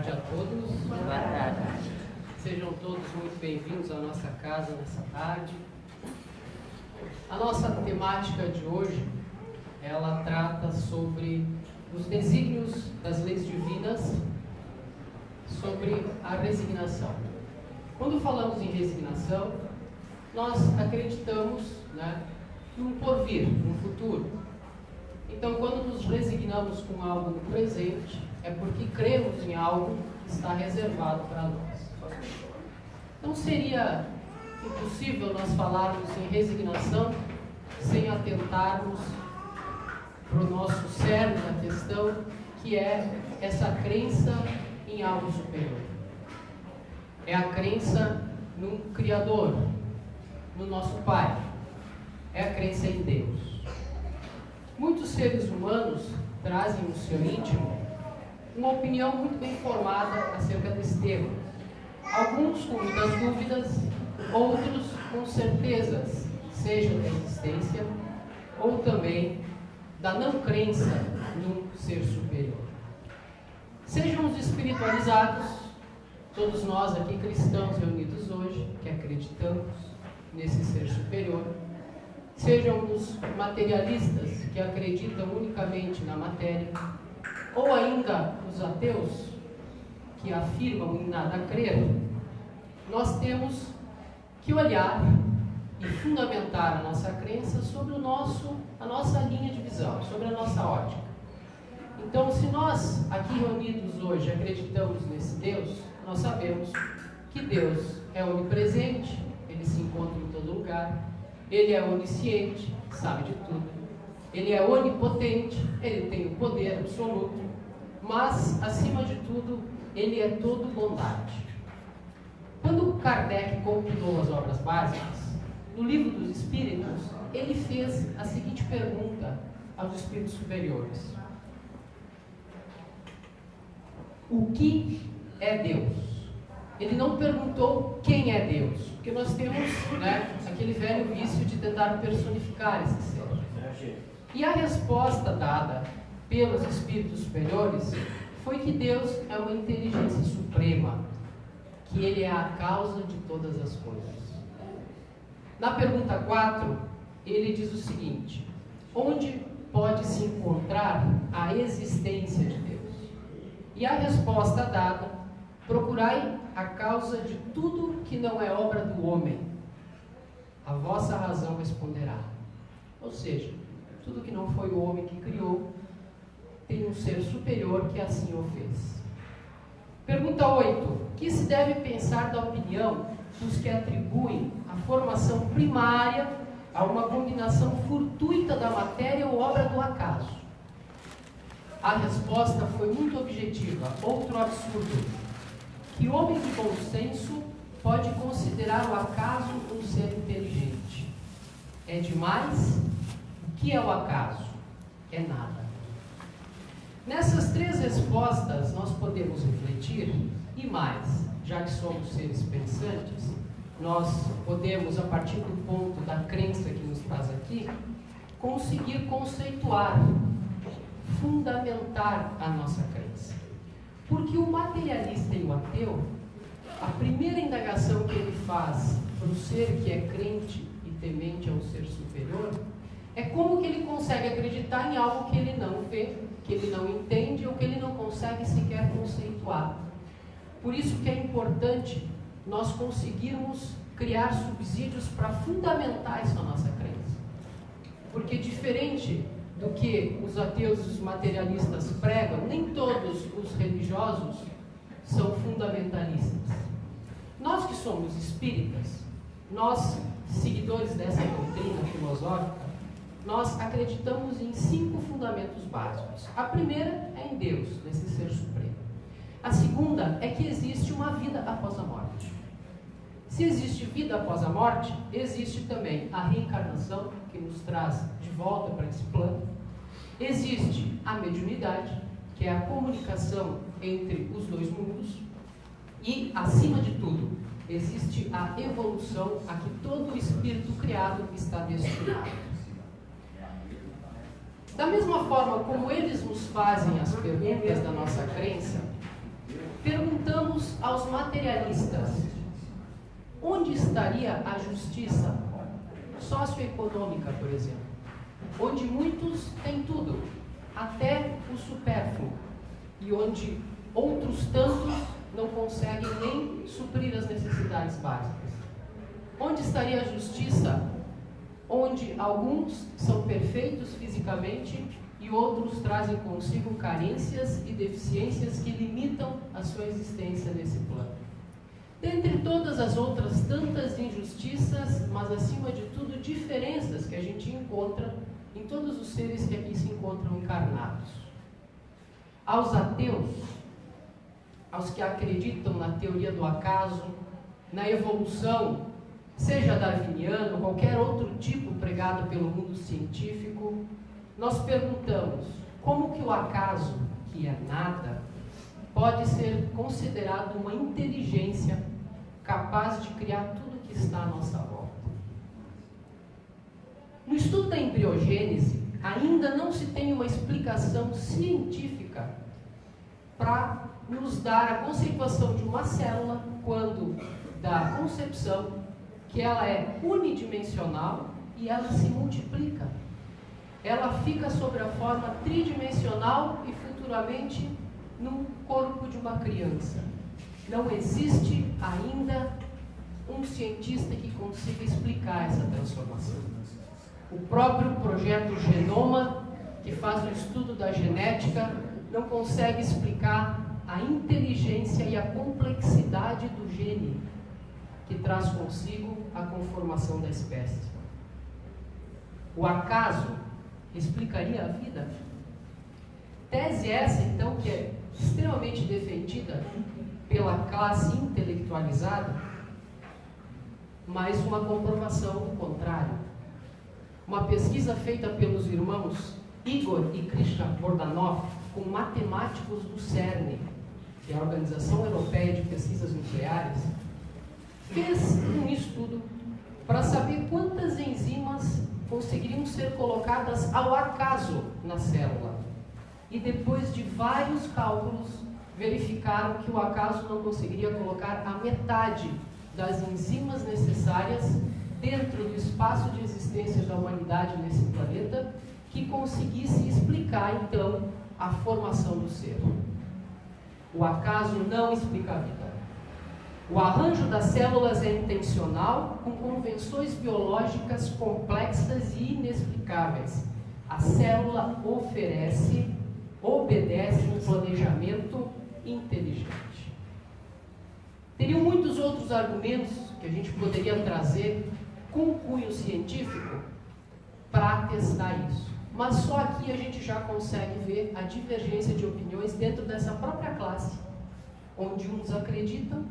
tarde a todos. Boa tarde. Sejam todos muito bem-vindos à nossa casa nessa tarde. A nossa temática de hoje, ela trata sobre os desígnios das leis divinas, sobre a resignação. Quando falamos em resignação, nós acreditamos, num porvir, num futuro. Então, quando nos resignamos com algo no presente, é porque cremos em algo que está reservado para nós. Não seria impossível nós falarmos em resignação sem atentarmos para o nosso cerne da questão, que é essa crença em algo superior. É a crença num Criador, no nosso Pai. É a crença em Deus. Muitos seres humanos trazem no seu íntimo uma opinião muito bem formada acerca desse tema. Alguns com muitas dúvidas, outros com certezas, seja da existência ou também da não crença num ser superior. Sejam os espiritualizados, todos nós aqui cristãos reunidos hoje, que acreditamos nesse ser superior, sejam os materialistas, que acreditam unicamente na matéria, ou ainda os ateus, que afirmam em nada crer, nós temos que olhar e fundamentar a nossa crença sobre a nossa linha de visão, sobre a nossa ótica. Então, se nós aqui reunidos hoje acreditamos nesse Deus, nós sabemos que Deus é onipresente, Ele se encontra em todo lugar, Ele é onisciente, sabe de tudo, Ele é onipotente, Ele tem o poder absoluto, mas, acima de tudo, Ele é todo bondade. Quando Kardec compilou as obras básicas, no Livro dos Espíritos, ele fez a seguinte pergunta aos espíritos superiores: o que é Deus? Ele não perguntou quem é Deus, porque nós temos aquele velho vício de tentar personificar esse ser. E a resposta dada pelos espíritos superiores foi que Deus é uma inteligência suprema, que Ele é a causa de todas as coisas. Na pergunta 4, ele diz o seguinte: onde pode se encontrar a existência de Deus? E a resposta dada: procurai a causa de tudo que não é obra do homem. A vossa razão responderá. Ou seja, tudo que não foi o homem que criou, tem um ser superior que assim o fez. Pergunta 8. Que se deve pensar da opinião dos que atribuem a formação primária a uma combinação fortuita da matéria ou obra do acaso? A resposta foi muito objetiva. Outro absurdo: que homem de bom senso pode considerar o acaso um ser inteligente? É demais? O que é o acaso? É nada. Nessas 3 respostas nós podemos refletir, e mais, já que somos seres pensantes, nós podemos, a partir do ponto da crença que nos traz aqui, conseguir conceituar, fundamentar a nossa crença. Porque o materialista e o ateu, a primeira indagação que ele faz para o ser que é crente e temente ao ser superior, é como que ele consegue acreditar em algo que ele não vê, que ele não entende ou que ele não consegue sequer conceituar. Por isso que é importante nós conseguirmos criar subsídios para fundamentar essa nossa crença. Porque diferente do que os ateus e os materialistas pregam, nem todos os religiosos são fundamentalistas. Nós que somos espíritas, nós, seguidores dessa doutrina filosófica, nós acreditamos em 5 fundamentos básicos. A primeira é em Deus, nesse ser supremo. A segunda é que existe uma vida após a morte. Se existe vida após a morte, existe também a reencarnação, que nos traz de volta para esse plano. Existe a mediunidade, que é a comunicação entre os 2 mundos. E, acima de tudo, existe a evolução a que todo o espírito criado está destinado. Da mesma forma como eles nos fazem as perguntas da nossa crença, perguntem onde estaria a justiça socioeconômica, por exemplo? Onde muitos têm tudo, até o supérfluo, e onde outros tantos não conseguem nem suprir as necessidades básicas. Onde estaria a justiça? Onde alguns são perfeitos fisicamente e outros trazem consigo carências e deficiências que limitam a sua existência nesse plano. Dentre todas as outras tantas injustiças, mas acima de tudo diferenças que a gente encontra em todos os seres que aqui se encontram encarnados. Aos ateus, aos que acreditam na teoria do acaso, na evolução, seja darwiniano, qualquer outro tipo pregado pelo mundo científico, nós perguntamos como que o acaso, que é nada, pode ser considerado uma inteligência capaz de criar tudo que está à nossa volta. No estudo da embriogênese, ainda não se tem uma explicação científica para nos dar a conceituação de uma célula quando da concepção, que ela é unidimensional e ela se multiplica. Ela fica sobre a forma tridimensional e futuramente no corpo de uma criança. Não existe ainda um cientista que consiga explicar essa transformação. O próprio projeto Genoma, que faz o estudo da genética, não consegue explicar a inteligência e a complexidade do gene que traz consigo a conformação da espécie. O acaso explicaria a vida? Tese essa, então, que é extremamente defendida pela classe intelectualizada, mas uma comprovação do contrário. Uma pesquisa feita pelos irmãos Igor e Krishna Bordanov com matemáticos do CERN, que é a Organização Europeia de Pesquisas Nucleares, fez um estudo para saber quantas enzimas conseguiriam ser colocadas ao acaso na célula. E depois de vários cálculos, verificaram que o acaso não conseguiria colocar a metade das enzimas necessárias dentro do espaço de existência da humanidade nesse planeta que conseguisse explicar, então, a formação do ser. O acaso não explica a vida. O arranjo das células é intencional, com convenções biológicas complexas e inexplicáveis. A célula obedece um planejamento inteligente. Teriam muitos outros argumentos que a gente poderia trazer com cunho científico para atestar isso. Mas só aqui a gente já consegue ver a divergência de opiniões dentro dessa própria classe, onde uns acreditam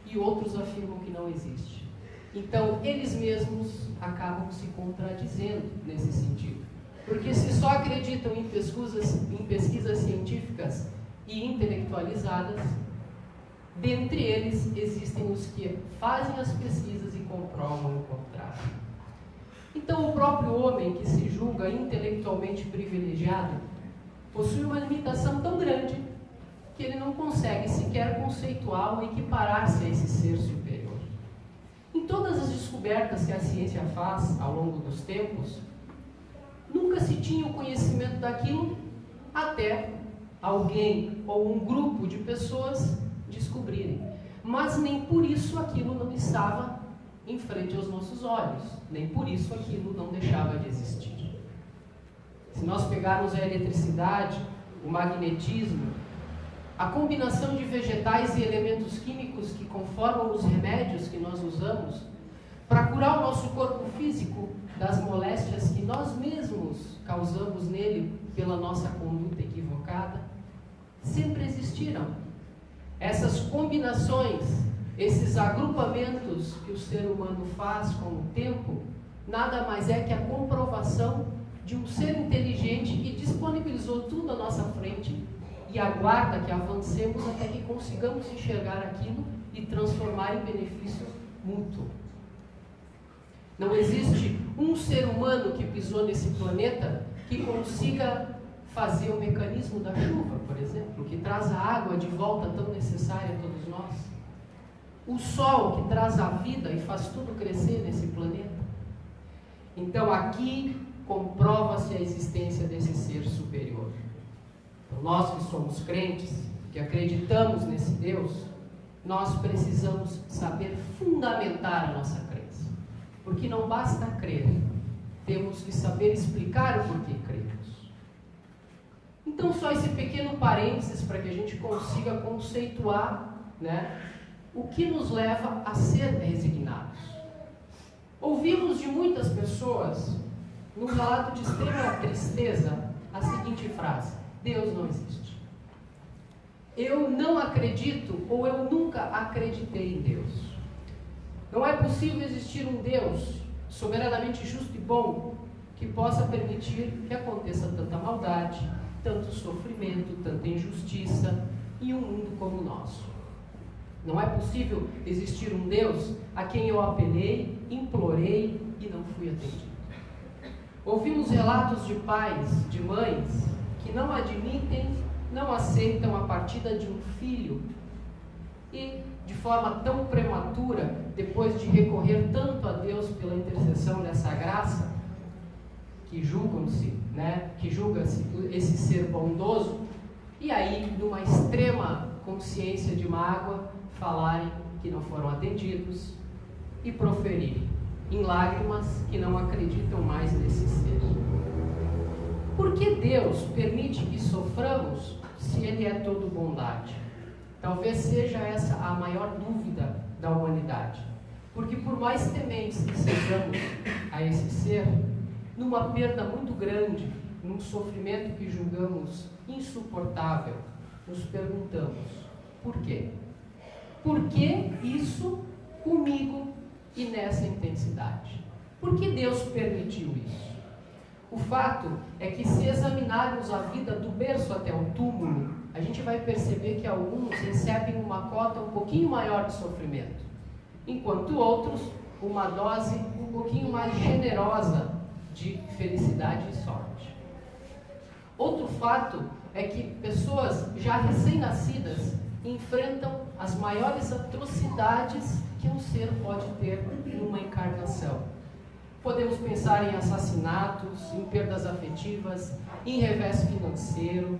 e outros afirmam que não existe. Então, eles mesmos acabam se contradizendo nesse sentido. Porque se só acreditam em pesquisas científicas e intelectualizadas, dentre eles existem os que fazem as pesquisas e comprovam o contrário. Então, o próprio homem que se julga intelectualmente privilegiado possui uma limitação tão grande que ele não consegue sequer conceituar ou equiparar-se a esse ser superior. Em todas as descobertas que a ciência faz ao longo dos tempos, nunca se tinha o conhecimento daquilo até alguém ou um grupo de pessoas descobrirem. Mas nem por isso aquilo não estava em frente aos nossos olhos, nem por isso aquilo não deixava de existir. Se nós pegarmos a eletricidade, o magnetismo, a combinação de vegetais e elementos químicos que conformam os remédios que nós usamos para curar o nosso corpo físico das moléstias que nós mesmos causamos nele pela nossa conduta equivocada, sempre existiram. Essas combinações, esses agrupamentos que o ser humano faz com o tempo, nada mais é que a comprovação de um ser inteligente que disponibilizou tudo à nossa frente e aguarda que avancemos até que consigamos enxergar aquilo e transformar em benefício mútuo. Não existe um ser humano que pisou nesse planeta que consiga fazer o mecanismo da chuva, por exemplo, que traz a água de volta tão necessária a todos nós. o sol que traz a vida e faz tudo crescer nesse planeta. Então aqui comprova-se a existência desse ser superior. Então, nós que somos crentes, que acreditamos nesse Deus, nós precisamos saber fundamentar a nossa crença. Porque não basta crer, temos que saber explicar o porquê cremos. Então, só esse pequeno parênteses para que a gente consiga conceituar, né, o que nos leva a ser resignados. Ouvimos de muitas pessoas, num relato de extrema tristeza, a seguinte frase: Deus não existe. Eu não acredito, ou eu nunca acreditei em Deus. Não é possível existir um Deus soberanamente justo e bom que possa permitir que aconteça tanta maldade, tanto sofrimento, tanta injustiça em um mundo como o nosso. Não é possível existir um Deus a quem eu apelei, implorei e não fui atendido. Ouvimos relatos de pais, de mães, que não admitem, não aceitam a partida de um filho e, de forma tão prematura, depois de recorrer tanto a Deus pela intercessão dessa graça, que julga-se esse ser bondoso, e aí, numa extrema consciência de mágoa, falarem que não foram atendidos e proferirem em lágrimas que não acreditam mais nesse ser. Por que Deus permite que soframos se Ele é todo bondade? Talvez seja essa a maior dúvida da humanidade. Porque por mais tementes que sejamos a esse ser, numa perda muito grande, num sofrimento que julgamos insuportável, nos perguntamos: por quê? Por que isso comigo e nessa intensidade? Por que Deus permitiu isso? O fato é que, se examinarmos a vida do berço até o túmulo, a gente vai perceber que alguns recebem uma cota um pouquinho maior de sofrimento, enquanto outros uma dose um pouquinho mais generosa de felicidade e sorte. Outro fato é que pessoas já recém-nascidas enfrentam as maiores atrocidades que um ser pode ter numa encarnação. Podemos pensar em assassinatos, em perdas afetivas, em revés financeiro,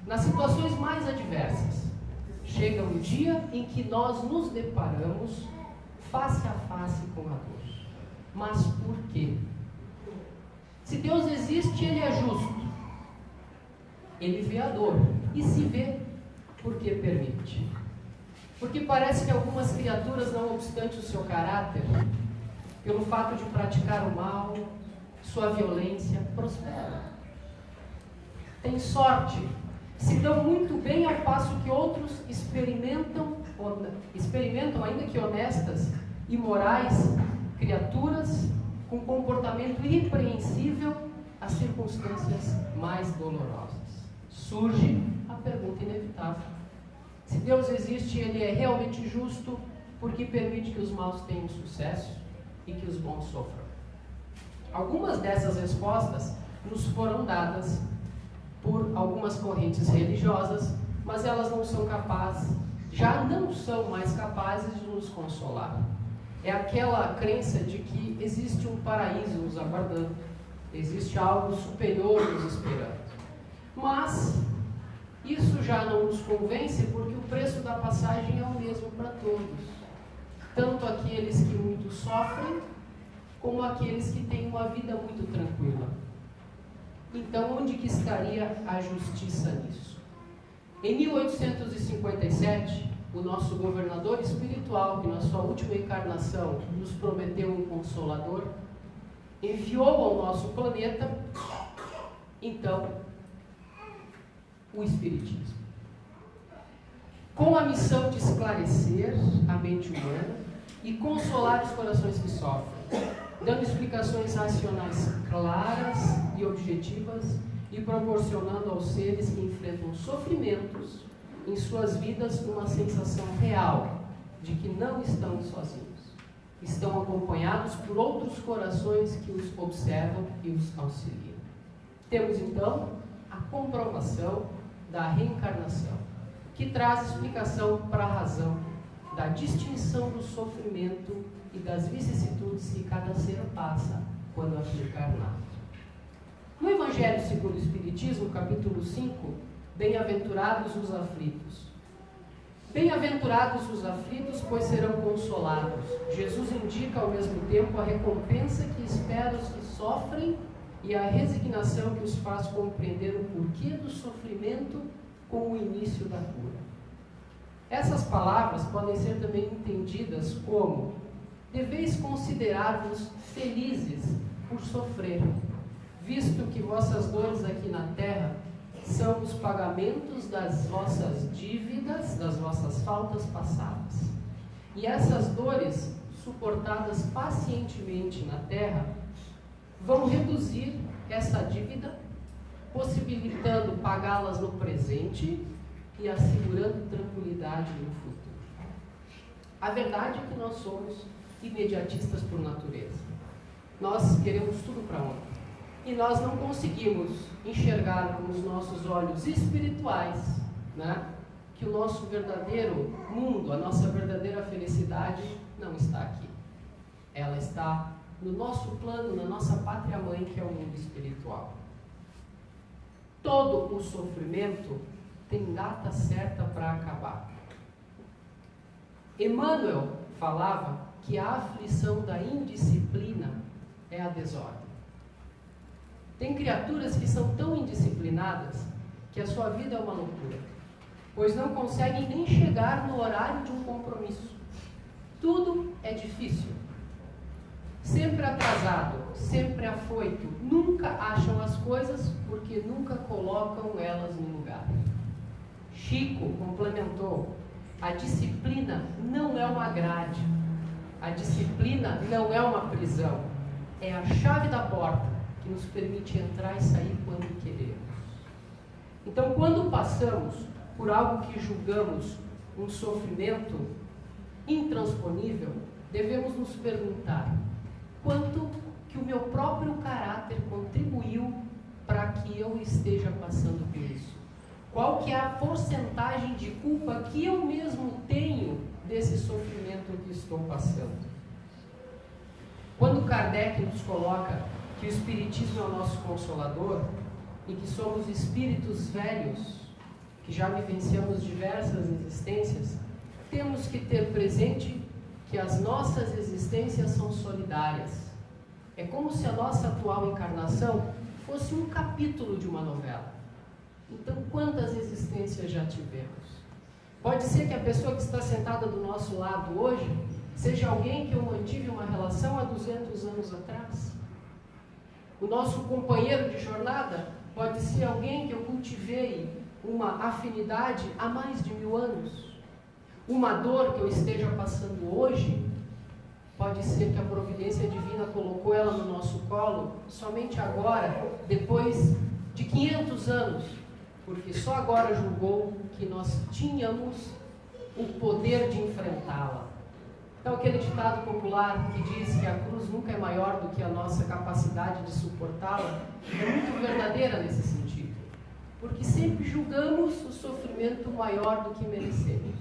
nas situações mais adversas. Chega um dia em que nós nos deparamos face a face com a dor. Mas por quê? Se Deus existe, Ele é justo. Ele vê a dor. E se vê, por que permite? Porque parece que algumas criaturas, não obstante o seu caráter, pelo fato de praticar o mal, sua violência, prosperam. Tem sorte, se dão muito bem, ao passo que outros experimentam ainda que honestas e morais, criaturas com comportamento irrepreensível às circunstâncias mais dolorosas. Surge a pergunta inevitável: se Deus existe, Ele é realmente justo, porque permite que os maus tenham sucesso e que os bons sofram? Algumas dessas respostas nos foram dadas por algumas correntes religiosas, mas elas já não são mais capazes de nos consolar. É aquela crença de que existe um paraíso nos aguardando, existe algo superior nos esperando. Mas isso já não nos convence, porque o preço da passagem é o mesmo para todos. Tanto aqueles que muito sofrem, como aqueles que têm uma vida muito tranquila. Então, onde que estaria a justiça nisso? Em 1857, o nosso governador espiritual, que na sua última encarnação nos prometeu um consolador, enviou ao nosso planeta, então, o Espiritismo, com a missão de esclarecer a mente humana e consolar os corações que sofrem, dando explicações racionais claras e objetivas e proporcionando aos seres que enfrentam sofrimentos em suas vidas uma sensação real de que não estão sozinhos. Estão acompanhados por outros corações que os observam e os auxiliam. Temos então a comprovação da reencarnação, que traz explicação para a razão da distinção do sofrimento e das vicissitudes que cada ser passa quando aqui encarnado. No Evangelho segundo o Espiritismo, capítulo 5, bem-aventurados os aflitos. Bem-aventurados os aflitos, pois serão consolados. Jesus indica ao mesmo tempo a recompensa que espera os que sofrem e a resignação que os faz compreender o porquê do sofrimento com o início da cura. Essas palavras podem ser também entendidas como: deveis considerar-vos felizes por sofrer, visto que vossas dores aqui na terra são os pagamentos das vossas dívidas, das vossas faltas passadas. E essas dores, suportadas pacientemente na terra, vão reduzir essa dívida, possibilitando pagá-las no presente e assegurando tranquilidade no futuro. A verdade é que nós somos imediatistas por natureza. Nós queremos tudo para ontem. E nós não conseguimos enxergar com os nossos olhos espirituais, né, que o nosso verdadeiro mundo, a nossa verdadeira felicidade não está aqui. Ela está no nosso plano, na nossa pátria-mãe, que é o mundo espiritual. Todo o sofrimento tem data certa para acabar. Emmanuel falava que a aflição da indisciplina é a desordem. Tem criaturas que são tão indisciplinadas que a sua vida é uma loucura, pois não conseguem nem chegar no horário de um compromisso. Tudo é difícil. Sempre atrasado, sempre afoito, nunca acham as coisas porque nunca colocam elas no lugar. Chico complementou: a disciplina não é uma grade, a disciplina não é uma prisão, é a chave da porta que nos permite entrar e sair quando queremos. Então, quando passamos por algo que julgamos um sofrimento intransponível, devemos nos perguntar: quanto que o meu próprio caráter contribuiu para que eu esteja passando por isso? Qual que é a porcentagem de culpa que eu mesmo tenho desse sofrimento que estou passando? Quando Kardec nos coloca que o Espiritismo é o nosso consolador e que somos espíritos velhos, que já vivenciamos diversas existências, temos que ter presente que as nossas existências são solidárias. É como se a nossa atual encarnação fosse um capítulo de uma novela. Então, quantas existências já tivemos? Pode ser que a pessoa que está sentada do nosso lado hoje seja alguém que eu mantive uma relação há 200 anos atrás. O nosso companheiro de jornada pode ser alguém que eu cultivei uma afinidade há mais de 1000 anos. Uma dor que eu esteja passando hoje, pode ser que a providência divina colocou ela no nosso colo somente agora, depois de 500 anos, porque só agora julgou que nós tínhamos o poder de enfrentá-la. Então, aquele ditado popular que diz que a cruz nunca é maior do que a nossa capacidade de suportá-la, é muito verdadeira nesse sentido, porque sempre julgamos o sofrimento maior do que merecemos.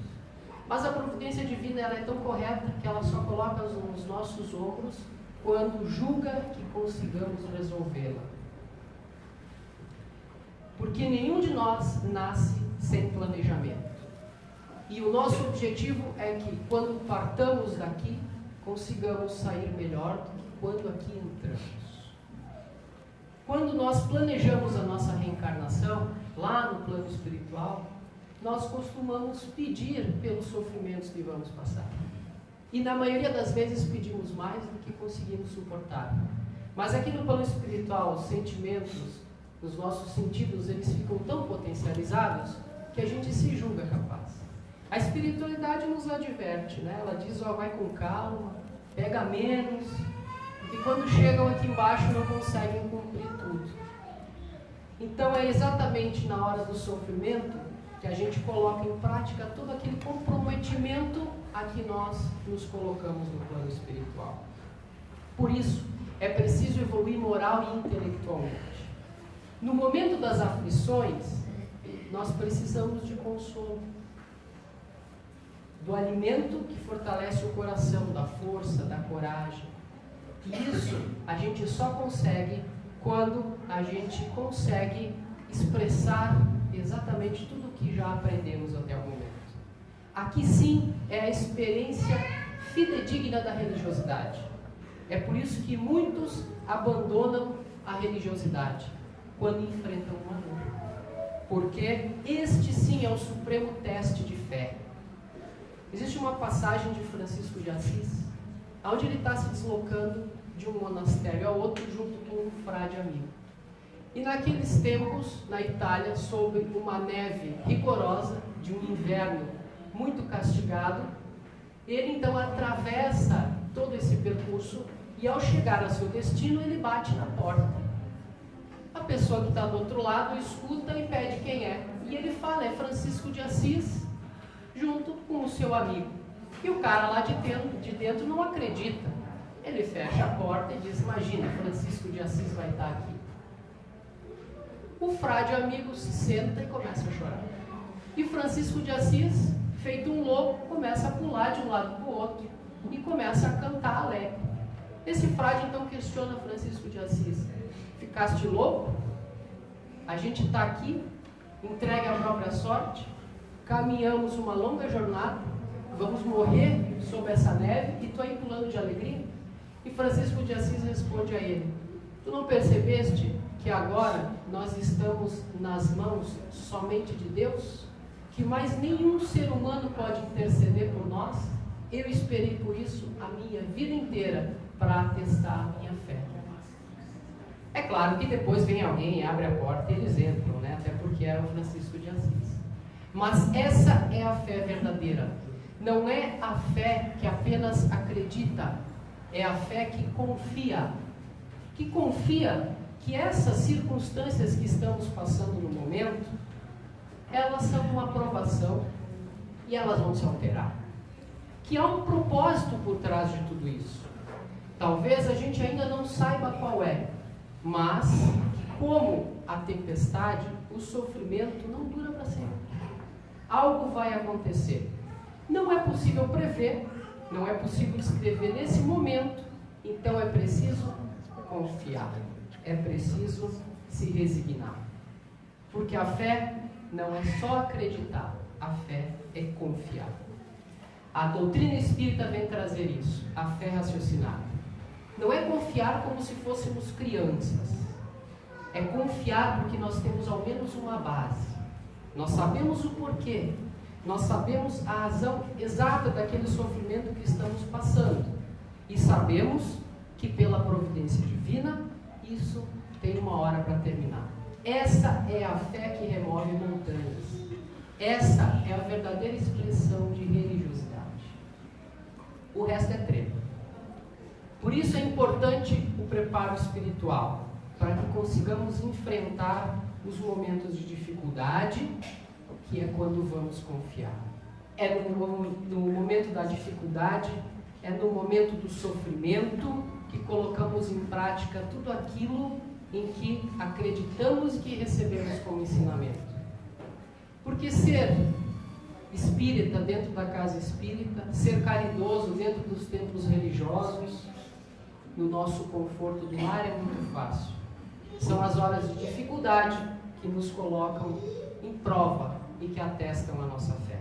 Mas a providência divina, ela é tão correta que ela só coloca nos nossos ombros quando julga que consigamos resolvê-la. Porque nenhum de nós nasce sem planejamento. E o nosso objetivo é que, quando partamos daqui, consigamos sair melhor do que quando aqui entramos. Quando nós planejamos a nossa reencarnação, lá no plano espiritual, nós costumamos pedir pelos sofrimentos que vamos passar. E na maioria das vezes pedimos mais do que conseguimos suportar. Mas aqui no plano espiritual, os sentimentos, os nossos sentidos, eles ficam tão potencializados que a gente se julga capaz. A espiritualidade nos adverte, né? Ela diz: ó, vai com calma, pega menos, porque quando chegam aqui embaixo não conseguem cumprir tudo. Então é exatamente na hora do sofrimento que a gente coloca em prática todo aquele comprometimento a que nós nos colocamos no plano espiritual. Por isso, é preciso evoluir moral e intelectualmente. No momento das aflições, nós precisamos de consolo. do alimento que fortalece o coração, da força, da coragem. E isso a gente só consegue quando a gente consegue expressar exatamente tudo o que já aprendemos até o momento. Aqui sim é a experiência fidedigna da religiosidade. É por isso que muitos abandonam a religiosidade quando enfrentam uma dor. Porque este sim é o supremo teste de fé. Existe uma passagem de Francisco de Assis, onde ele está se deslocando de um monastério ao outro junto com um frade amigo. E naqueles tempos, na Itália, sob uma neve rigorosa, de um inverno muito castigado, ele então atravessa todo esse percurso e ao chegar ao seu destino, ele bate na porta. A pessoa que está do outro lado escuta e pede quem é. E ele fala, é Francisco de Assis, junto com o seu amigo. E o cara lá de dentro não acredita. Ele fecha a porta e diz, imagina, Francisco de Assis vai estar aqui. O frade amigo se senta e começa a chorar. E Francisco de Assis, feito um louco, começa a pular de um lado para o outro e começa a cantar alegre. Esse frade então questiona Francisco de Assis, ficaste louco? A gente está aqui, entregue à própria sorte, caminhamos uma longa jornada, vamos morrer sob essa neve e tu aí pulando de alegria? E Francisco de Assis responde a ele, tu não percebeste que agora nós estamos nas mãos somente de Deus? Que mais nenhum ser humano pode interceder por nós? Eu esperei por isso a minha vida inteira para atestar a minha fé. É claro que depois vem alguém, abre a porta e eles entram, né? Até porque era o Francisco de Assis. Mas essa é a fé verdadeira. Não é a fé que apenas acredita, é a fé que confia. Que confia que essas circunstâncias que estamos passando no momento, elas são uma aprovação e elas vão se alterar. Que há um propósito por trás de tudo isso. Talvez a gente ainda não saiba qual é, mas como a tempestade, o sofrimento não dura para sempre. Algo vai acontecer. Não é possível prever, não é possível escrever nesse momento, então é preciso confiar, é preciso se resignar. Porque a fé não é só acreditar, a fé é confiar. A doutrina espírita vem trazer isso, a fé raciocinada. Não é confiar como se fôssemos crianças. É confiar porque nós temos ao menos uma base. Nós sabemos o porquê. Nós sabemos a razão exata daquele sofrimento que estamos passando. E sabemos que pela providência divina, isso tem uma hora para terminar. Essa é a fé que remove montanhas. Essa é a verdadeira expressão de religiosidade. O resto é treino. Por isso é importante o preparo espiritual, para que consigamos enfrentar os momentos de dificuldade, que é quando vamos confiar. É no momento da dificuldade, é no momento do sofrimento, que colocamos em prática tudo aquilo em que acreditamos e que recebemos como ensinamento. Porque ser espírita dentro da casa espírita, ser caridoso dentro dos templos religiosos, no nosso conforto do lar é muito fácil. São as horas de dificuldade que nos colocam em prova e que atestam a nossa fé.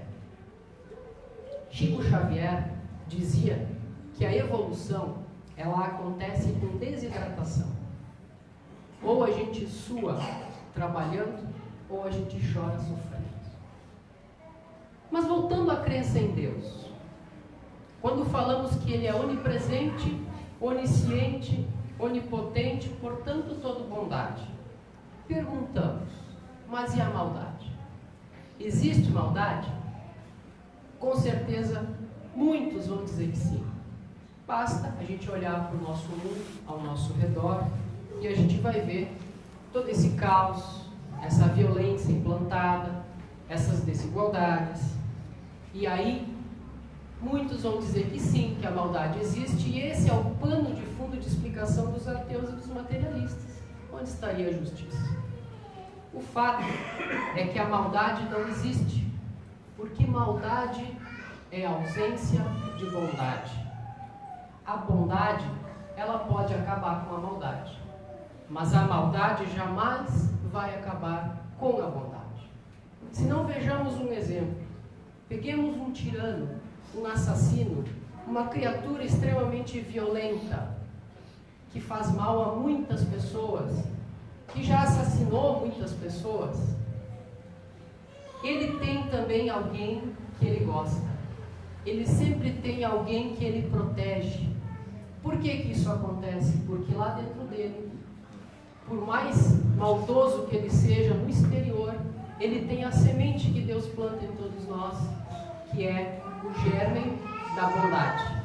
Chico Xavier dizia que a evolução, ela acontece com desidratação. Ou a gente sua trabalhando, ou a gente chora sofrendo. Mas voltando à crença em Deus, quando falamos que Ele é onipresente, onisciente, onipotente, portanto todo bondade, perguntamos, mas e a maldade? Existe maldade? Com certeza, muitos vão dizer que sim. Basta a gente olhar para o nosso mundo, ao nosso redor, e a gente vai ver todo esse caos, essa violência implantada, essas desigualdades. E aí, muitos vão dizer que sim, que a maldade existe, e esse é o pano de fundo de explicação dos ateus e dos materialistas. Onde estaria a justiça? O fato é que a maldade não existe, porque maldade é a ausência de bondade. A bondade, ela pode acabar com a maldade, mas a maldade jamais vai acabar com a bondade. Se não, vejamos um exemplo. Peguemos um tirano, um assassino, uma criatura extremamente violenta, que faz mal a muitas pessoas, que já assassinou muitas pessoas. Ele tem também alguém que ele gosta. Ele sempre tem alguém que ele protege. Por que que isso acontece? Porque lá dentro dele, por mais maldoso que ele seja no exterior, ele tem a semente que Deus planta em todos nós, que é o germe da bondade.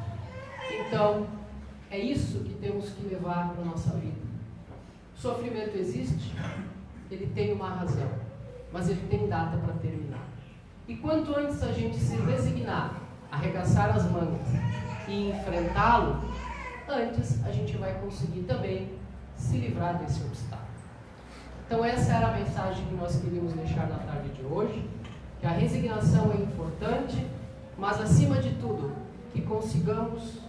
Então, é isso que temos que levar para a nossa vida. O sofrimento existe, ele tem uma razão, mas ele tem data para terminar. E quanto antes a gente se resignar, arregaçar as mangas e enfrentá-lo, antes a gente vai conseguir também se livrar desse obstáculo. Então essa era a mensagem que nós queríamos deixar na tarde de hoje, que a resignação é importante, mas acima de tudo, que consigamos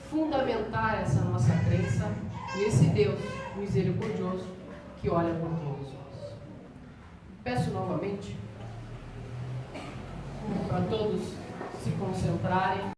fundamentar essa nossa crença nesse Deus misericordioso que olha por todos nós. Peço novamente para todos se concentrarem